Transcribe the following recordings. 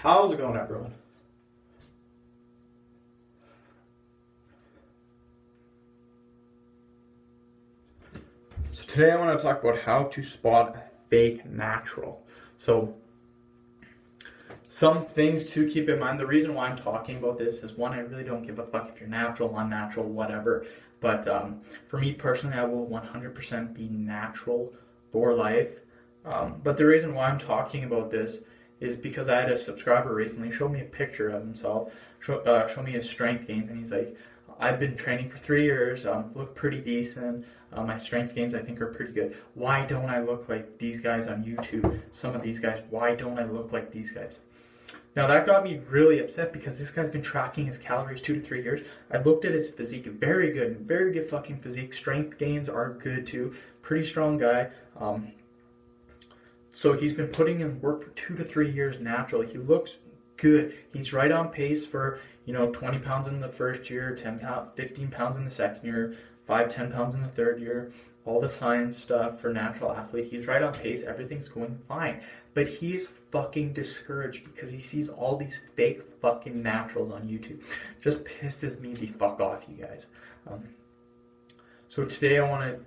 How's it going, everyone? So today I want to talk about how to spot a fake natural. So some things to keep in mind. The reason why I'm talking about this is, one, I really don't give a fuck if you're natural, unnatural, whatever. But for me personally, I will 100% be natural for life. But the reason why I'm talking about this is because I had a subscriber recently show me a picture of himself, show me his strength gains, and he's like, I've been training for 3 years, look pretty decent, my strength gains I think are pretty good. Why don't I look like these guys on YouTube? Some of these guys, why don't I look like these guys? Now that got me really upset because this guy's been tracking his calories 2 to 3 years. I looked at his physique, very good fucking physique. Strength gains are good too, pretty strong guy. So he's been putting in work for 2 to 3 years naturally. He looks good. He's right on pace for, 20 pounds in the first year, 15 pounds in the second year, 10 pounds in the third year, all the science stuff for natural athlete. He's right on pace. Everything's going fine. But he's fucking discouraged because he sees all these fake fucking naturals on YouTube. Just pisses me the fuck off, you guys. So today I want to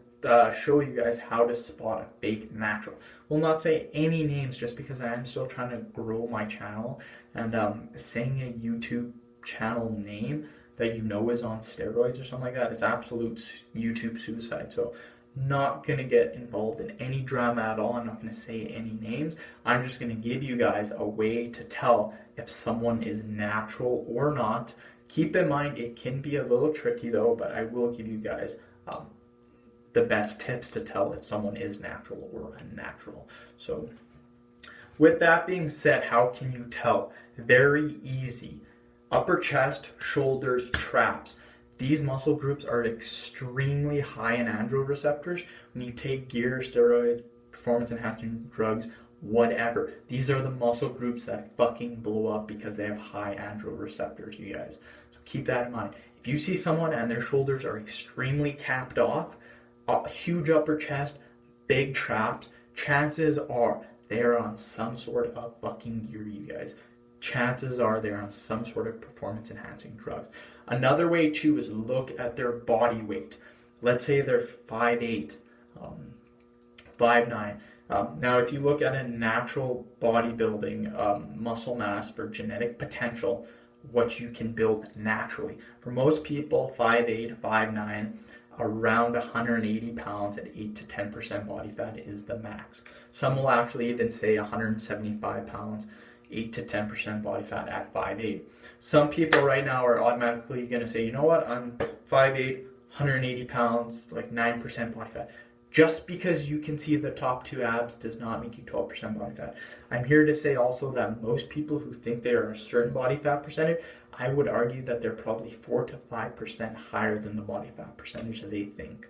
show you guys how to spot a fake natural. Will not say any names just because I am still trying to grow my channel, and saying a YouTube channel name that you know is on steroids or something like that, it's absolute YouTube suicide. So not going to get involved in any drama at all. I'm not going to say any names. I'm just going to give you guys a way to tell if someone is natural or not. Keep in mind it can be a little tricky though, but I will give you guys the best tips to tell if someone is natural or unnatural. So with that being said, how can you tell? Very easy. Upper chest, shoulders, traps. These muscle groups are extremely high in androreceptors. When you take gear, steroids, performance enhancing drugs, whatever, these are the muscle groups that fucking blow up because they have high androreceptors, you guys. So keep that in mind. If you see someone and their shoulders are extremely capped off, a huge upper chest, big traps, chances are they're on some sort of fucking gear, you guys. Chances are they're on some sort of performance enhancing drugs. Another way too is look at their body weight. Let's say they're 5'8", 5'9". Now if you look at a natural bodybuilding muscle mass for genetic potential, what you can build naturally. For most people, 5'8", 5'9", around 180 pounds and 8 to 10% body fat is the max. Some will actually even say 175 pounds, 8 to 10% body fat at 5'8". Some people right now are automatically going to say, you know what, I'm 5'8", 180 pounds, like 9% body fat. Just because you can see the top 2 abs does not make you 12% body fat. I'm here to say also that most people who think they are a certain body fat percentage, I would argue that they're probably 4 to 5% higher than the body fat percentage that they think.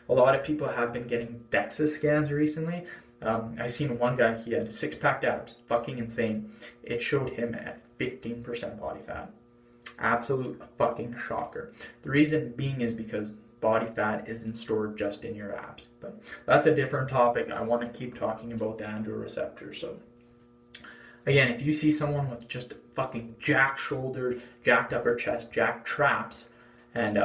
A lot of people have been getting DEXA scans recently. I seen one guy, he had 6-pack abs, fucking insane. It showed him at 15% body fat. Absolute fucking shocker. The reason being is because body fat isn't stored just in your abs. But that's a different topic. I want to keep talking about the androreceptors. So again, if you see someone with just fucking jacked shoulders, jacked upper chest, jacked traps, and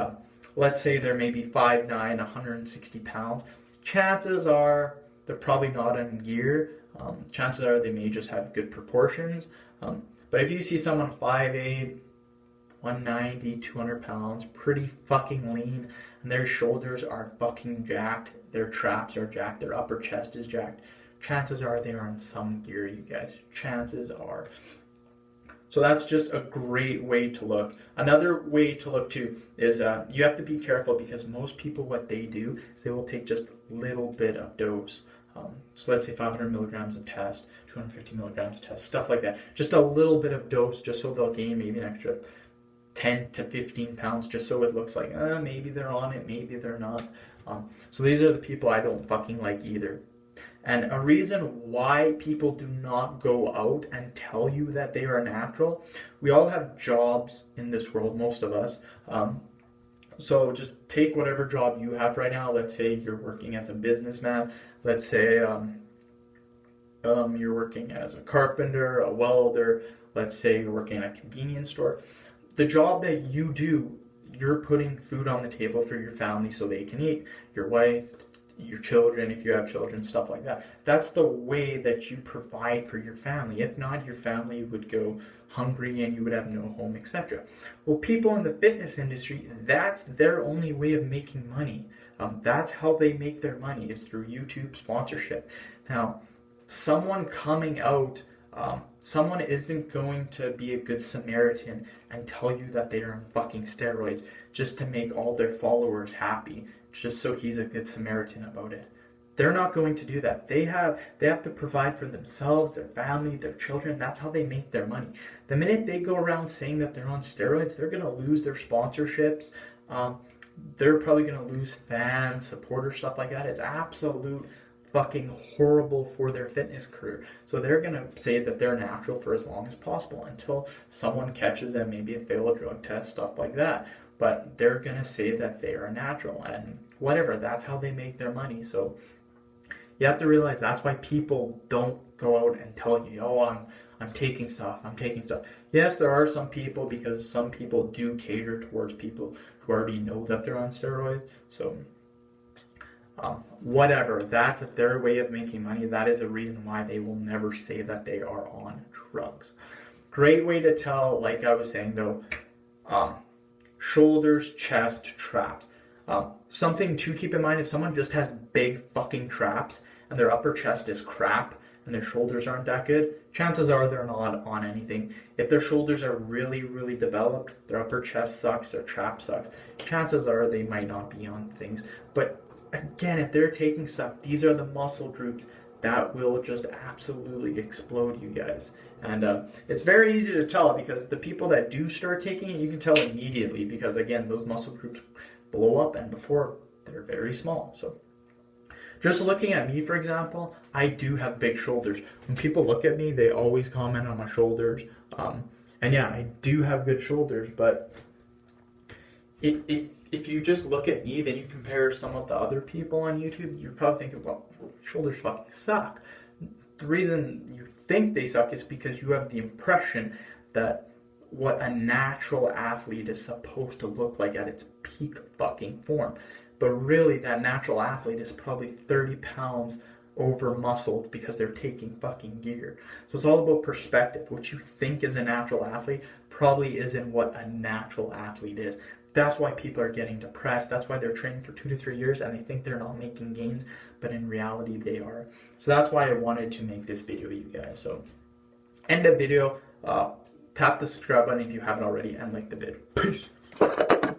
let's say they're maybe 5'9", 160 pounds, chances are they're probably not in gear. Chances are they may just have good proportions. But if you see someone 5'8", 190, 200 pounds, pretty fucking lean, and their shoulders are fucking jacked, their traps are jacked, their upper chest is jacked, chances are they are on some gear, you guys. Chances are. So that's just a great way to look. Another way to look too is you have to be careful because most people, what they do is they will take just a little bit of dose. So let's say 500 milligrams of test, 250 milligrams of test, stuff like that. Just a little bit of dose just so they'll gain maybe an extra 10 to 15 pounds just so it looks like maybe they're on it, maybe they're not. So these are the people I don't fucking like either. And a reason why people do not go out and tell you that they are natural, we all have jobs in this world, most of us. So just take whatever job you have right now. Let's say you're working as a businessman. Let's say you're working as a carpenter, a welder, let's say you're working at a convenience store. The job that you do, you're putting food on the table for your family so they can eat, your wife, your children, if you have children, stuff like that. That's the way that you provide for your family. If not, your family would go hungry and you would have no home, etc. Well, people in the fitness industry, that's their only way of making money. That's how they make their money, is through YouTube sponsorship. Now, someone coming out, someone isn't going to be a good Samaritan and tell you that they are on fucking steroids just to make all their followers happy, just so he's a good Samaritan about it. They're not going to do that. They have to provide for themselves, their family, their children. That's how they make their money. The minute they go around saying that they're on steroids, they're going to lose their sponsorships. They're probably going to lose fans, supporters, stuff like that. It's absolute fucking horrible for their fitness career. So they're going to say that they're natural for as long as possible until someone catches them, maybe a failed drug test, stuff like that. But they're going to say that they are natural, and whatever, that's how they make their money. So you have to realize that's why people don't go out and tell you, oh, I'm taking stuff. Yes, there are some people, because some people do cater towards people who already know that they're on steroids. So whatever, that's their way of making money. That is a reason why they will never say that they are on drugs. Great way to tell, like I was saying though, shoulders, chest, traps. Something to keep in mind, if someone just has big fucking traps and their upper chest is crap and their shoulders aren't that good, chances are they're not on anything. If their shoulders are really, really developed, their upper chest sucks, their trap sucks, chances are they might not be on things. But again, if they're taking stuff, these are the muscle groups that will just absolutely explode you guys. And it's very easy to tell, because the people that do start taking it, you can tell immediately, because again, those muscle groups blow up, and before they're very small. So just looking at me, for example, I do have big shoulders. When people look at me, they always comment on my shoulders. And yeah, I do have good shoulders, but if you just look at me, then you compare some of the other people on YouTube, you're probably thinking, well, shoulders fucking suck. The reason you think they suck is because you have the impression that what a natural athlete is supposed to look like at its peak fucking form. But really, that natural athlete is probably 30 pounds over muscled because they're taking fucking gear. So it's all about perspective. What you think is a natural athlete probably isn't what a natural athlete is. That's why people are getting depressed. That's why they're training for 2 to 3 years and they think they're not making gains, but in reality they are. So that's why I wanted to make this video, you guys. So end the video, tap the subscribe button if you haven't already, and like the vid. Peace.